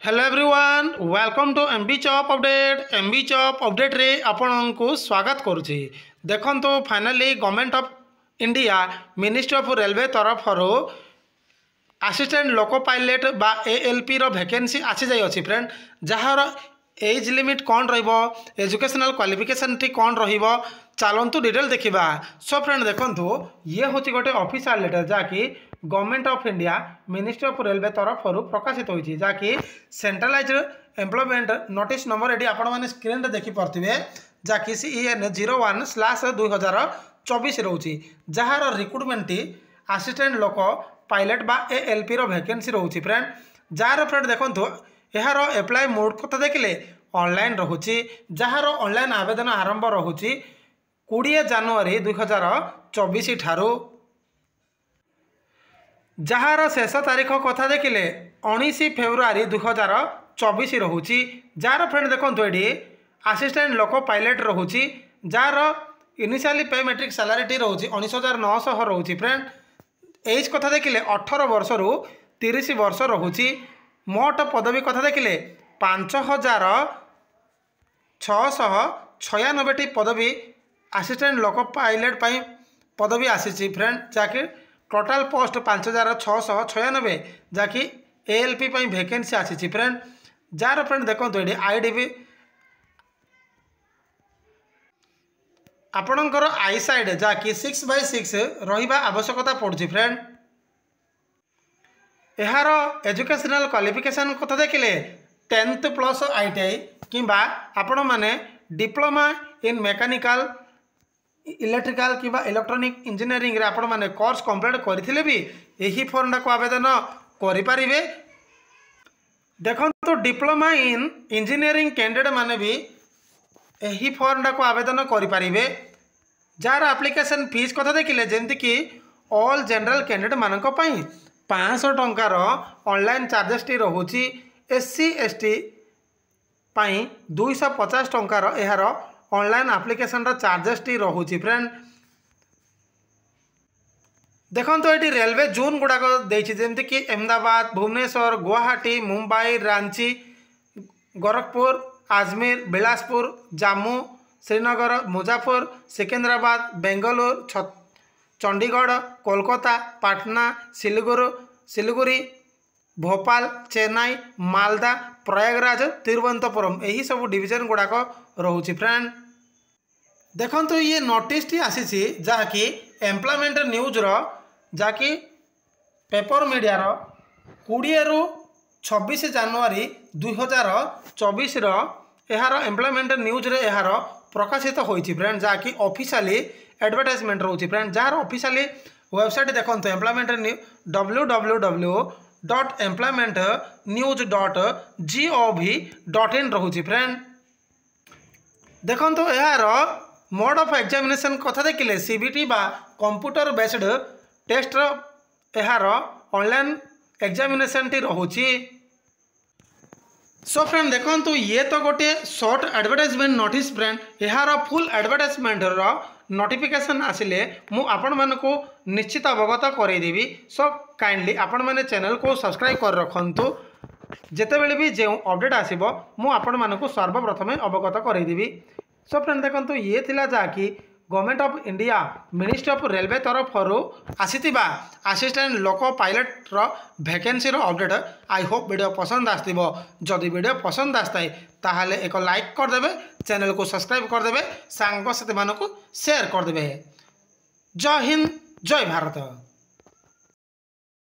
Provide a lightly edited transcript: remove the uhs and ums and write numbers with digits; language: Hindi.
Hello everyone welcome to MB chop update रे आपन को स्वागत करुच्ची। देखो finally government of India ministry of railway तरफ असिस्टेंट लोको पायलट बा एएलपी रो वैकेंसी आसी जाई अछि फ्रेंड। जहार एज लिमिट कौन रहिबो, एजुकेशनल क्वालिफिकेशन टी कौन रहिबो, चलतु डिटेल देखा। सो फ्रेंड देखो ये हूँ गोटे ऑफिशियल लेटर जहाँकि Government of India ministry of railway तरफ प्रकाशित होती जहाँकि सेंट्रलाइज एम्प्लॉयमेंट नोटिस नंबर ये आपण मैंने स्क्रीन रे देखी पारे जहाँकि CEN 01/2024 रोचे jar recruitment assistant loco pilot बा एएलपी रो वैकेंसी रोचे फ्रेंड। जार फ्रेंड देखो यार एप्लाय मोड कथा देखिले ऑनलाइन रोचे जार ऑनलाइन आवेदन आरंभ रोचे 20 जनवरी 2024 ठारू जार शेष तारीख कथा देखिले 19 फेब्रुआरी 2024 रोचे जार फ्रेंड देखो ये असिस्टेंट लोको पायलट रोचे जार इनिशियली पे मेट्रिक सैलरी रोचे 19,900 रोचे फ्रेंड। एज कथा देखिले 18 वर्ष रु 30 वर्ष रोचे। मोट पदवी कथा देखिले 5,696 पदवी असिस्टेंट लोको पायलट पदवी आसी फ्रेंड जहाँकि टोटाल पोस्ट 5,696 जहाँकि एएलपी वैकेंसी आसी फ्रेंड। जार फ्रेंड देखो ये आईडीबी आपणकर आई साइड जहाँकि 6/6 रहिबा आवश्यकता पड़ुछि फ्रेंड। यार एजुकेशनल क्वालिफिकेशन कथा देखिले 10th प्लस ITI किंबा आपण माने डिप्लोमा इन मैकेनिकल इलेक्ट्रिकल किंबा इलेक्ट्रॉनिक इंजीनियरिंग रे आपण माने कोर्स कंप्लीट करथिले भी यही फॉर्म को आवेदन करि परिबे। देखो तो डिप्लोमा इन इंजीनियरिंग कैंडिडेट माने भी यही फॉर्म को आवेदन करि परिबे। जार एप्लिकेशन फीस कथा देखिले जेंति कि ऑल जनरल कैंडिडेट मानक पई 500 टंकार ऑनलाइन चार्जेस टी रोची। SC ST पई 250 टंकार यार ऑनलाइन एप्लिकेशन चार्जेस टी रोची फ्रेंड। देखो तो ये रेलवे जोन गुड़ाक जमती कि अहमदाबाद, भुवनेश्वर, गुवाहाटी, मुंबई, रांची, गोरखपुर, अजमेर, बिलासपुर, जम्मू, श्रीनगर, मुजफ्फर, सिकंदराबाद, बेंगलुरु, चंडीगढ़, कोलकाता, पटना, सिलीगुड़ी, भोपाल, चेन्नई, मालदा, प्रयागराज, तिरुवनंतपुरम यही सब डिवीजन गुड़ाक रोचे फ्रेंड। देखो तो ये नोटिस टी आसी जहाँकि एम्प्लॉयमेंट न्यूज जहाँकि पेपर मीडिया 20 रु 26 जनवरी 2024 यार एम्प्लॉयमेंट न्यूज रे यार प्रकाशित होती फ्रेंड जहाँकि ऑफिशियली एडवर्टाइजमेंट रोचे फ्रेंड। जार ऑफिशियली वेबसाइट देखो एम्प्लॉयमेंट www.employmentnews.gov.in रोचे फ्रेंड। देखो तो यार मोड ऑफ एग्जामिनेशन कथा देखिले CBT बा कंप्यूटर बेस्ड टेस्ट यार ऑनलाइन एग्जामिनेशन टी रोची। सो फ्रेंड देखो ये तो गोटे शॉर्ट एडवर्टाइजमेंट नोटिस फ्रेंड। यार फुल एडवर्टाइजमेंट नोटिफिकेशन आसिले मु आपण मानकु निश्चित अवगत करदेवी। सो काइंडली आपण माने चैनल को सब्सक्राइब कर रखंतु जेतेबेले भी जो अपडेट आसीबो मु आपण मानकु सर्वप्रथमे अवगत करदेवी। सो फ्रेंड देखो ये थिला जहाँकि Government of India ministry of railway तरफ आसीथिबा assistant loco pilot vacancy update. I hope video पसंद आसथिबो। जदि वीडियो पसंद आसताए ताहले एक लाइक करदेवे, चैनल को सब्सक्राइब करदेवे, सांग साथी मानकु शेयर करदेवे। जय हिंद, जय भारत।